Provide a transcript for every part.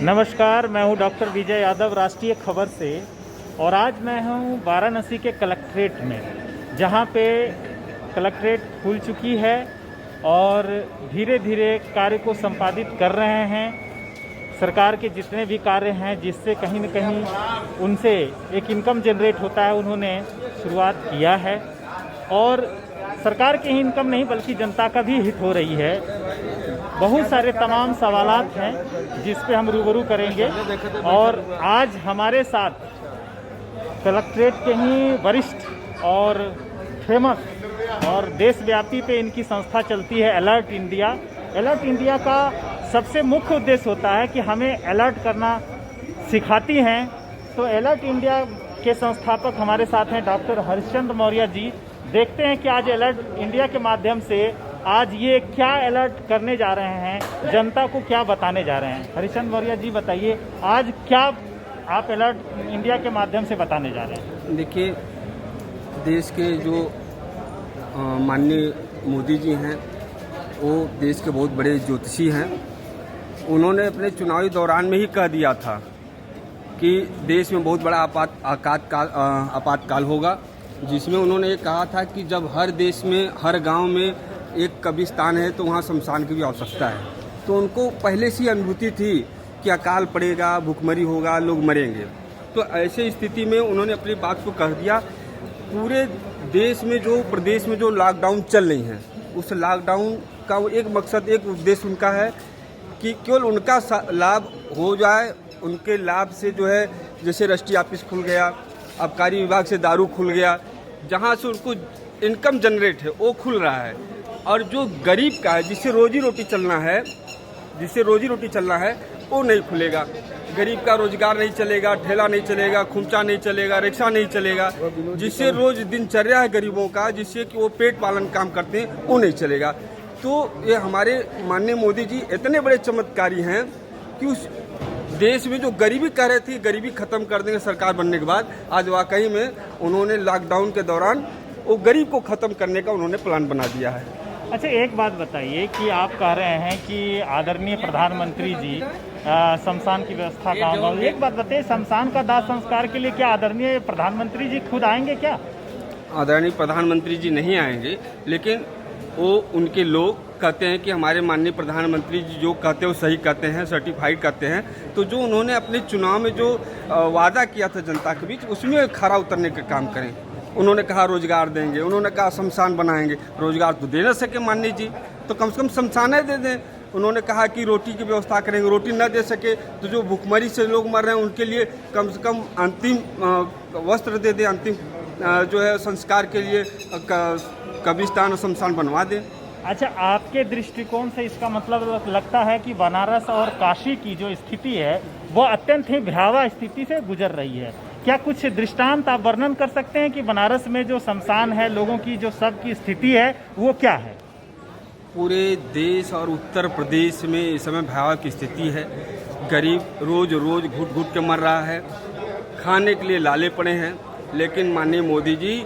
नमस्कार, मैं हूं डॉक्टर विजय यादव राष्ट्रीय खबर से। और आज मैं हूं वाराणसी के कलेक्ट्रेट में, जहां पे कलेक्ट्रेट खुल चुकी है और धीरे धीरे कार्य को संपादित कर रहे हैं। सरकार के जितने भी कार्य हैं जिससे कहीं न कहीं उनसे एक इनकम जनरेट होता है, उन्होंने शुरुआत किया है। और सरकार की ही इनकम नहीं बल्कि जनता का भी हित हो रही है। बहुत सारे तमाम सवालात हैं जिस पे हम रूबरू करेंगे। और आज हमारे साथ कलेक्ट्रेट के ही वरिष्ठ और फेमस और देशव्यापी पे इनकी संस्था चलती है, अलर्ट इंडिया। अलर्ट इंडिया का सबसे मुख्य उद्देश्य होता है कि हमें अलर्ट करना सिखाती हैं। तो अलर्ट इंडिया के संस्थापक हमारे साथ हैं डॉक्टर हरिश्चंद्र मौर्य जी। देखते हैं कि आज अलर्ट इंडिया के माध्यम से आज ये क्या अलर्ट करने जा रहे हैं, जनता को क्या बताने जा रहे हैं। हरिश्चंद्र मौर्य जी, बताइए आज क्या आप अलर्ट इंडिया के माध्यम से बताने जा रहे हैं। देखिए, देश के जो माननीय मोदी जी हैं, वो देश के बहुत बड़े ज्योतिषी हैं। उन्होंने अपने चुनावी दौरान में ही कह दिया था कि देश में बहुत बड़ा आपातकाल होगा, जिसमें उन्होंने ये कहा था कि जब हर देश में, हर गांव में एक कब्रिस्तान है तो वहाँ शमशान की भी आवश्यकता है। तो उनको पहले से अनुभूति थी कि अकाल पड़ेगा, भूखमरी होगा, लोग मरेंगे। तो ऐसे स्थिति में उन्होंने अपनी बात को कह दिया। पूरे देश में जो, प्रदेश में जो लॉकडाउन चल रही हैं, उस लॉकडाउन का वो एक मकसद, एक उद्देश्य उनका है कि केवल उनका लाभ हो जाए। उनके लाभ से जो है, जैसे रजिस्ट्री ऑफिस खुल गया, आबकारी विभाग से दारू खुल गया, जहाँ से उनको इनकम जनरेट है वो खुल रहा है। और जो गरीब का है, जिससे रोजी रोटी चलना है, वो नहीं खुलेगा। गरीब का रोजगार नहीं चलेगा, ठेला नहीं चलेगा, खुमचा नहीं चलेगा, रिक्शा नहीं चलेगा, जिससे रोज दिनचर्या है गरीबों का, जिससे कि वो पेट पालन काम करते हैं, वो नहीं चलेगा। तो ये हमारे माननीय मोदी जी इतने बड़े चमत्कारी हैं कि उस देश में जो गरीबी कह रहे थे, गरीबी खत्म कर देंगे सरकार बनने के बाद, आज वाकई में उन्होंने लॉकडाउन के दौरान वो गरीब को खत्म करने का उन्होंने प्लान बना दिया है। अच्छा, एक बात बताइए कि आप कह रहे हैं कि आदरणीय प्रधानमंत्री जी शमशान की व्यवस्था का होगा। एक बात बताइए, शमशान का दाह संस्कार के लिए क्या आदरणीय प्रधानमंत्री जी खुद आएंगे क्या? आदरणीय प्रधानमंत्री जी नहीं आएंगे, लेकिन वो उनके लोग कहते हैं कि हमारे माननीय प्रधानमंत्री जी जो कहते हैं वो सही कहते हैं, सर्टिफाइड कहते हैं। तो जो उन्होंने अपने चुनाव में जो वादा किया था जनता के बीच, उसमें खरा उतरने का काम करें। उन्होंने कहा रोजगार देंगे, उन्होंने कहा शमशान बनाएंगे। रोजगार तो दे ना सके माननीय जी, तो कम से कम शमशान दे दें। उन्होंने कहा कि रोटी की व्यवस्था करेंगे, रोटी न दे सके तो जो भूखमरी से लोग मर रहे हैं उनके लिए कम से कम अंतिम वस्त्र दे दें, अंतिम जो है संस्कार के लिए कब्रिस्तान और शमशान बनवा दें। अच्छा, आपके दृष्टिकोण से इसका मतलब लगता है कि बनारस और काशी की जो स्थिति है वो अत्यंत ही भयावह स्थिति से गुजर रही है। क्या कुछ दृष्टांत आप वर्णन कर सकते हैं कि बनारस में जो शमशान है, लोगों की जो सब की स्थिति है वो क्या है? पूरे देश और उत्तर प्रदेश में इस समय भयावह की स्थिति है। गरीब रोज रोज घुट घुट के मर रहा है, खाने के लिए लाले पड़े हैं। लेकिन माननीय मोदी जी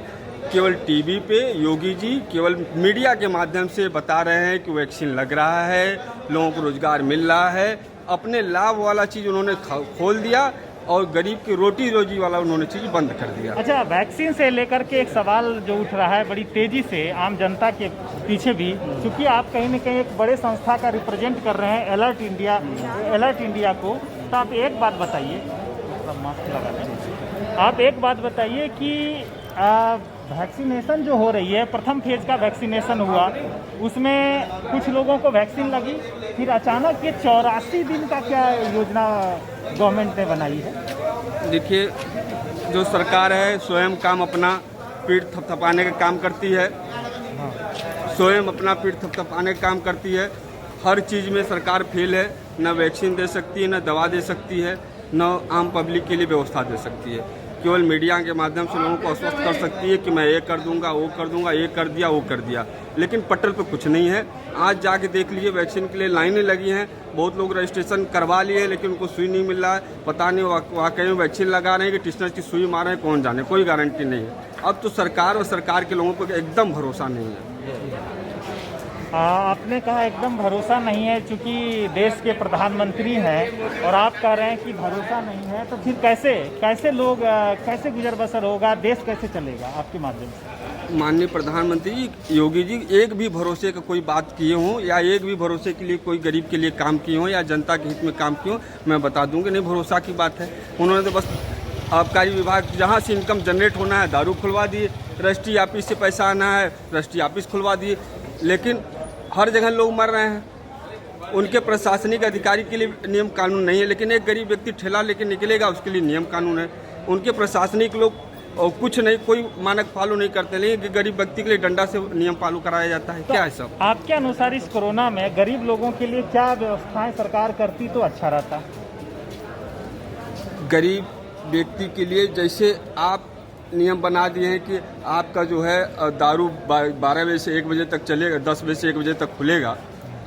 केवल टीवी पे, योगी जी केवल मीडिया के माध्यम से बता रहे हैं कि वैक्सीन लग रहा है, लोगों को रोजगार मिल रहा है। अपने लाभ वाला चीज़ उन्होंने खोल दिया और गरीब की रोटी रोजी वाला उन्होंने चीज़ बंद कर दिया। अच्छा, वैक्सीन से लेकर के एक सवाल जो उठ रहा है बड़ी तेजी से आम जनता के पीछे भी, क्योंकि आप कहीं न कहीं एक बड़े संस्था का रिप्रेजेंट कर रहे हैं, अलर्ट इंडिया को। तो आप एक बात बताइए, कि वैक्सीनेशन जो हो रही है, प्रथम फेज का वैक्सीनेशन हुआ, उसमें कुछ लोगों को वैक्सीन लगी, फिर अचानक ये 84 दिन का क्या योजना गवर्नमेंट ने बनाई है? देखिए, जो सरकार है स्वयं काम अपना पीठ थपथपाने का काम करती है, स्वयं अपना पीठ थपथपाने का काम करती है। हर चीज़ में सरकार फेल है, न वैक्सीन दे सकती है, न दवा दे सकती है, न आम पब्लिक के लिए व्यवस्था दे सकती है। केवल मीडिया के माध्यम से लोगों को आश्वस्त कर सकती है कि मैं ये कर दूंगा, वो कर दूंगा, ये कर दिया, वो कर दिया, लेकिन पटल पे कुछ नहीं है। आज जाके देख लीजिए, वैक्सीन के लिए लाइनें लगी हैं, बहुत लोग रजिस्ट्रेशन करवा लिए लेकिन उनको सुई नहीं मिल रहा है। पता नहीं वाकई में वैक्सीन लगा रहे हैं कि टिशनर की सुई मार रहे हैं, कौन जाने, कोई गारंटी नहीं है। अब तो सरकार और सरकार के लोगों पर एकदम भरोसा नहीं है। आपने कहा एकदम भरोसा नहीं है, चूंकि देश के प्रधानमंत्री हैं और आप कह रहे हैं कि भरोसा नहीं है, तो फिर कैसे लोग कैसे गुजर बसर होगा, देश कैसे चलेगा आपके माध्यम से? माननीय प्रधानमंत्री जी योगी जी एक भी भरोसे का कोई बात किए हों या एक भी भरोसे के लिए कोई गरीब के लिए काम किए हों या जनता के हित में काम किए हों, मैं बता दूंगा नहीं भरोसा की बात है। उन्होंने तो बस आबकारी विभाग जहाँ से इनकम जनरेट होना है दारू खुलवा दिए, रजिस्ट्री ऑफिस से पैसा आना है रजिस्ट्री ऑफिस खुलवा दिए, लेकिन हर जगह लोग मर रहे हैं। उनके प्रशासनिक अधिकारी के लिए नियम कानून नहीं है, लेकिन एक गरीब व्यक्ति ठेला लेके निकलेगा उसके लिए नियम कानून है। उनके प्रशासनिक लोग और कुछ नहीं, कोई मानक फॉलो नहीं करते, लेकिन गरीब व्यक्ति के लिए डंडा से नियम फॉलो कराया जाता है। क्या है सब? आपके अनुसार इस कोरोना में गरीब लोगों के लिए क्या व्यवस्थाएं सरकार करती तो अच्छा रहता? गरीब व्यक्ति के लिए जैसे आप नियम बना दिए हैं कि आपका जो है दारू 12 बजे से 1 बजे तक चलेगा, 10 बजे से 1 बजे तक खुलेगा।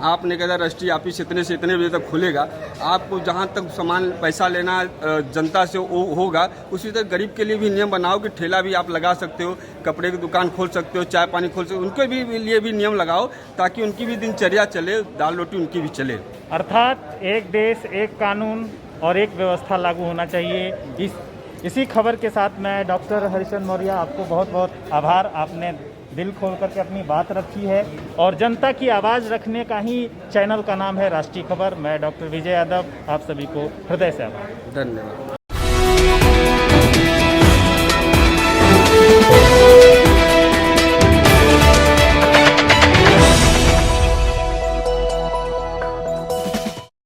आपने कहा रजिस्ट्री ऑफिस इतने से इतने बजे तक खुलेगा। आपको जहाँ तक सामान पैसा लेना जनता से वो होगा, उसी तरह गरीब के लिए भी नियम बनाओ कि ठेला भी आप लगा सकते हो, कपड़े की दुकान खोल सकते हो, चाय पानी खोल सकते हो, उनके भी लिए भी नियम लगाओ ताकि उनकी भी दिनचर्या चले, दाल रोटी उनकी भी चले। अर्थात एक देश एक कानून और एक व्यवस्था लागू होना चाहिए। इसी खबर के साथ मैं डॉक्टर हरिचंद मौर्य आपको बहुत बहुत आभार, आपने दिल खोल करके अपनी बात रखी है और जनता की आवाज़ रखने का ही चैनल का नाम है राष्ट्रीय खबर। मैं डॉक्टर विजय यादव, आप सभी को हृदय से आभार। धन्यवाद।